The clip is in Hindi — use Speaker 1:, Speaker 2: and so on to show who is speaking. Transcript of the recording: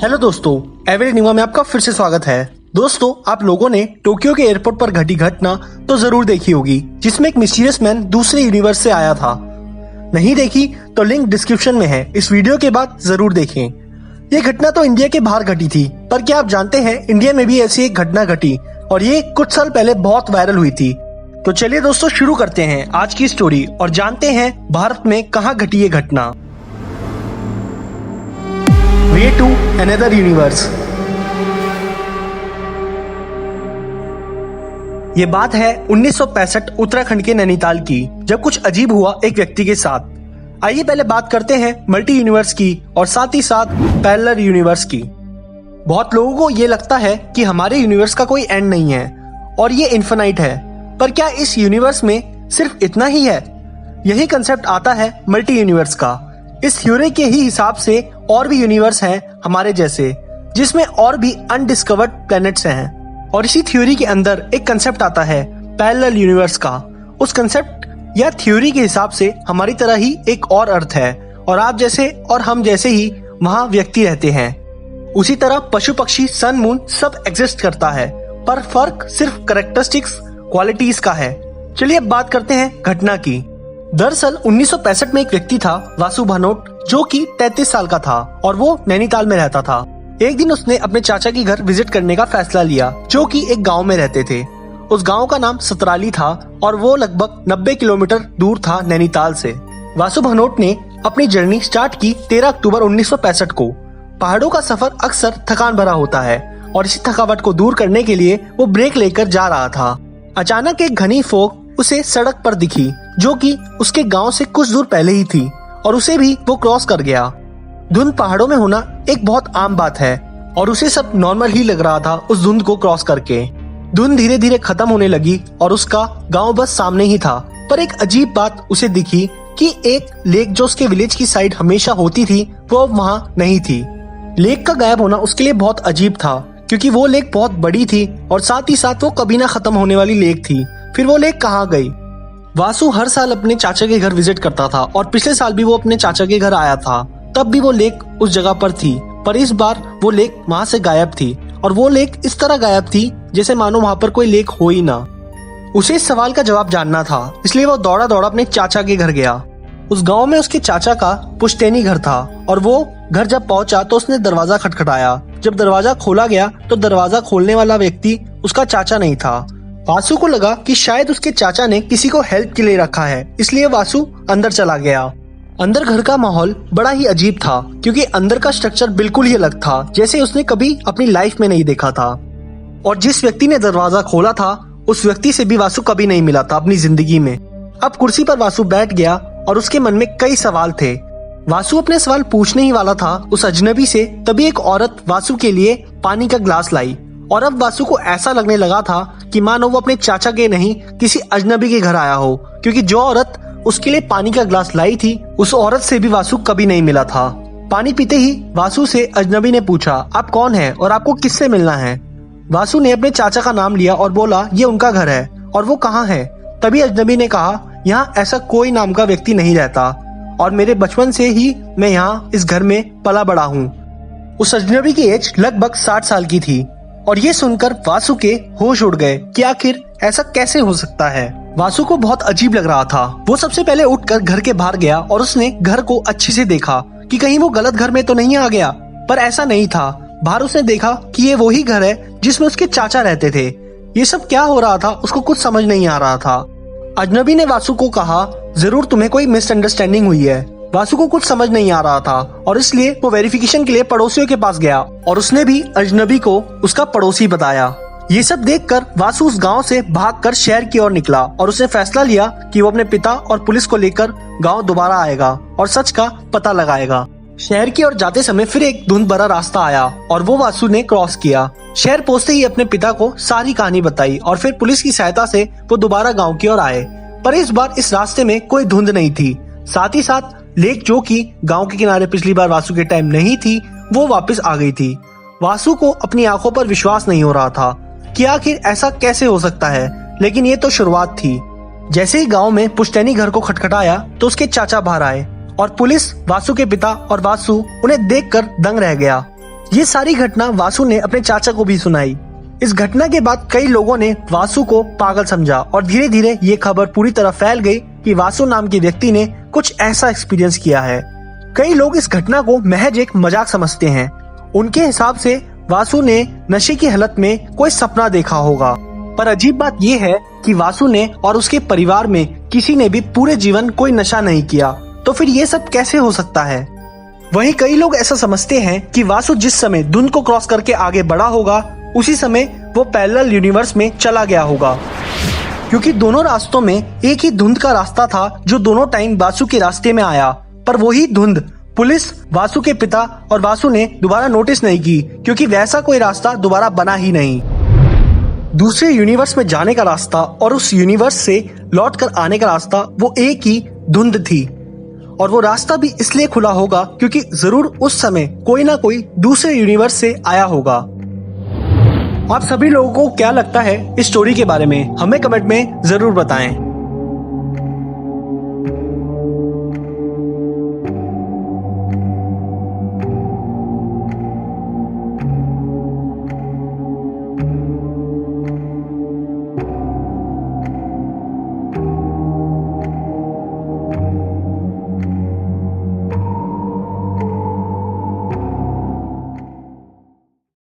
Speaker 1: हेलो दोस्तों, एवरी न्यूज़ में आपका फिर से स्वागत है। दोस्तों, आप लोगों ने टोक्यो के एयरपोर्ट पर घटी घटना तो जरूर देखी होगी, जिसमें एक मिस्टीरियस मैन दूसरे यूनिवर्स से आया था। नहीं देखी तो लिंक डिस्क्रिप्शन में है, इस वीडियो के बाद जरूर देखें। ये घटना तो इंडिया के बाहर घटी थी, पर क्या आप जानते हैं इंडिया में भी ऐसी एक घटना घटी और ये कुछ साल पहले बहुत वायरल हुई थी। तो चलिए दोस्तों, शुरू करते हैं आज की स्टोरी और जानते हैं भारत में कहाँ घटी ये घटना। Way to another universe. ये बात है 1965 उत्तराखंड के नैनीताल की, जब कुछ अजीब हुआ एक व्यक्ति के साथ। आइए पहले बात करते हैं मल्टी यूनिवर्स की और साथ ही साथ पैरेलल यूनिवर्स की। बहुत लोगों को ये लगता है कि हमारे यूनिवर्स का कोई एंड नहीं है और ये इन्फिनाइट है, पर क्या इस यूनिवर्स में सिर्फ इतना ही है? यही कंसेप्ट आता है मल्टी यूनिवर्स का। इस थ्योरी के ही हिसाब से और भी यूनिवर्स हैं हमारे जैसे, जिसमें और भी अनडिस्कवर्ड प्लैनेट्स हैं। और इसी थ्योरी के अंदर एक कंसेप्ट आता है पैरेलल यूनिवर्स का। उस कंसेप्ट या थ्योरी के हिसाब से हमारी तरह ही एक और अर्थ है और आप जैसे और हम जैसे ही वहाँ व्यक्ति रहते हैं। उसी तरह पशु पक्षी सन मून सब एग्जिस्ट करता है, पर फर्क सिर्फ कैरेक्टरिस्टिक्स क्वालिटीज का है। चलिए अब बात करते हैं घटना की। दरअसल 1965 में एक व्यक्ति था वासु भानोट, जो कि 33 साल का था और वो नैनीताल में रहता था। एक दिन उसने अपने चाचा के घर विजिट करने का फैसला लिया, जो कि एक गांव में रहते थे। उस गांव का नाम सतराली था और वो लगभग 90 किलोमीटर दूर था नैनीताल से। वासु भानोट ने अपनी जर्नी स्टार्ट की 13 अक्टूबर 1965 को। पहाड़ों का सफर अक्सर थकान भरा होता है और इसी थकावट को दूर करने के लिए वो ब्रेक लेकर जा रहा था। अचानक एक घनी फोग उसे सड़क पर दिखी, जो कि उसके गांव से कुछ दूर पहले ही थी और उसे भी वो क्रॉस कर गया। धुंध पहाड़ों में होना एक बहुत आम बात है और उसे सब नॉर्मल ही लग रहा था उस धुंध को क्रॉस करके। धुंध धीरे धीरे खत्म होने लगी और उसका गांव बस सामने ही था, पर एक अजीब बात उसे दिखी कि एक लेक जो उसके विलेज की साइड हमेशा होती थी, वो वहाँ नहीं थी। लेक का गायब होना उसके लिए बहुत अजीब था, क्योंकि वो लेक बहुत बड़ी थी और साथ ही साथ वो कभी ना खत्म होने वाली लेक थी। फिर वो लेक कहाँ गई? वासु हर साल अपने चाचा के घर विजिट करता था और पिछले साल भी वो अपने चाचा के घर आया था, तब भी वो लेक उस जगह पर थी, पर इस बार वो लेक वहाँ से गायब थी और वो लेक इस तरह गायब थी जैसे मानो वहाँ पर कोई लेक हो ही ना। उसे इस सवाल का जवाब जानना था, इसलिए वो दौड़ा दौड़ा अपने चाचा के घर गया। उस गाँव में उसके चाचा का पुश्तैनी घर था और वो घर जब पहुंचा तो उसने दरवाजा खटखटाया। जब दरवाजा खोला गया तो दरवाजा खोलने वाला व्यक्ति उसका चाचा नहीं था। वासु को लगा कि शायद उसके चाचा ने किसी को हेल्प के लिए रखा है, इसलिए वासु अंदर चला गया। अंदर घर का माहौल बड़ा ही अजीब था, क्योंकि अंदर का स्ट्रक्चर बिल्कुल ही अलग था, जैसे उसने कभी अपनी लाइफ में नहीं देखा था। और जिस व्यक्ति ने दरवाजा खोला था, उस व्यक्ति से भी वासु कभी नहीं मिला था अपनी जिंदगी में। अब कुर्सी पर वासु बैठ गया और उसके मन में कई सवाल थे। वासु अपने सवाल पूछने ही वाला था उस अजनबी से, तभी एक औरत वासु के लिए पानी का ग्लास लाई और अब वासु को ऐसा लगने लगा था कि मानो वो अपने चाचा के नहीं किसी अजनबी के घर आया हो, क्योंकि जो औरत उसके लिए पानी का ग्लास लाई थी, उस औरत से भी वासु कभी नहीं मिला था। पानी पीते ही वासु से अजनबी ने पूछा, आप कौन है और आपको किससे मिलना है? वासु ने अपने चाचा का नाम लिया और बोला ये उनका घर है और वो कहाँ है। तभी अजनबी ने कहा, यहाँ ऐसा कोई नाम का व्यक्ति नहीं रहता और मेरे बचपन से ही मैं यहाँ इस घर में पला बड़ा हूँ। उस अजनबी की एज लगभग 60 साल की थी और ये सुनकर वासु के होश उड़ गए कि आखिर ऐसा कैसे हो सकता है। वासु को बहुत अजीब लग रहा था। वो सबसे पहले उठकर घर के बाहर गया और उसने घर को अच्छे से देखा कि कहीं वो गलत घर में तो नहीं आ गया, पर ऐसा नहीं था। बाहर उसने देखा कि ये वही घर है जिसमें उसके चाचा रहते थे। ये सब क्या हो रहा था उसको कुछ समझ नहीं आ रहा था। अजनबी ने वासु को कहा, जरूर तुम्हें कोई मिसअंडरस्टैंडिंग हुई है। वासु को कुछ समझ नहीं आ रहा था और इसलिए वो वेरिफिकेशन के लिए पड़ोसियों के पास गया और उसने भी अजनबी को उसका पड़ोसी बताया। ये सब देखकर वासु उस गांव से भागकर शहर की ओर निकला और उसने फैसला लिया कि वो अपने पिता और पुलिस को लेकर गांव दोबारा आएगा और सच का पता लगाएगा। शहर की ओर जाते समय फिर एक धुंध भरा रास्ता आया और वो वासु ने क्रॉस किया। शहर पहुंचते ही अपने पिता को सारी कहानी बताई और फिर पुलिस की सहायता से वो दोबारा गांव की ओर आए, पर इस बार इस रास्ते में कोई धुंध नहीं थी। साथ ही साथ लेक, जो कि गांव के किनारे पिछली बार वासु के टाइम नहीं थी, वो वापस आ गई थी। वासु को अपनी आंखों पर विश्वास नहीं हो रहा था कि आखिर ऐसा कैसे हो सकता है, लेकिन ये तो शुरुआत थी। जैसे ही गांव में पुश्तैनी घर को खटखटाया तो उसके चाचा बाहर आए और पुलिस, वासु के पिता और वासु उन्हें देखकर दंग रह गया। ये सारी घटना वासु ने अपने चाचा को भी सुनाई। इस घटना के बाद कई लोगों ने वासु को पागल समझा और धीरे धीरे ये खबर पूरी तरह फैल गई कि वासु नाम के व्यक्ति ने कुछ ऐसा एक्सपीरियंस किया है। कई लोग इस घटना को महज एक मजाक समझते हैं। उनके हिसाब से वासु ने नशे की हालत में कोई सपना देखा होगा। पर अजीब बात यह है कि वासु ने और उसके परिवार में किसी ने भी पूरे जीवन कोई नशा नहीं किया, तो फिर ये सब कैसे हो सकता है। वहीं कई लोग ऐसा समझते हैं कि वासु जिस समय धुंध को क्रॉस करके आगे बढ़ा होगा उसी समय वो पैरेलल यूनिवर्स में चला गया होगा, क्योंकि दोनों रास्तों में एक ही धुंध का रास्ता था जो दोनों टाइम वासु के रास्ते में आया। पर वही धुंध पुलिस, वासु के पिता और वासु ने दोबारा नोटिस नहीं की, क्योंकि वैसा कोई रास्ता दोबारा बना ही नहीं। दूसरे यूनिवर्स में जाने का रास्ता और उस यूनिवर्स से लौट कर आने का रास्ता वो एक ही धुंध थी, और वो रास्ता भी इसलिए खुला होगा क्योंकि जरूर उस समय कोई ना कोई दूसरे यूनिवर्स से आया होगा। आप सभी लोगों को क्या लगता है इस स्टोरी के बारे में, हमें कमेंट में जरूर बताएं।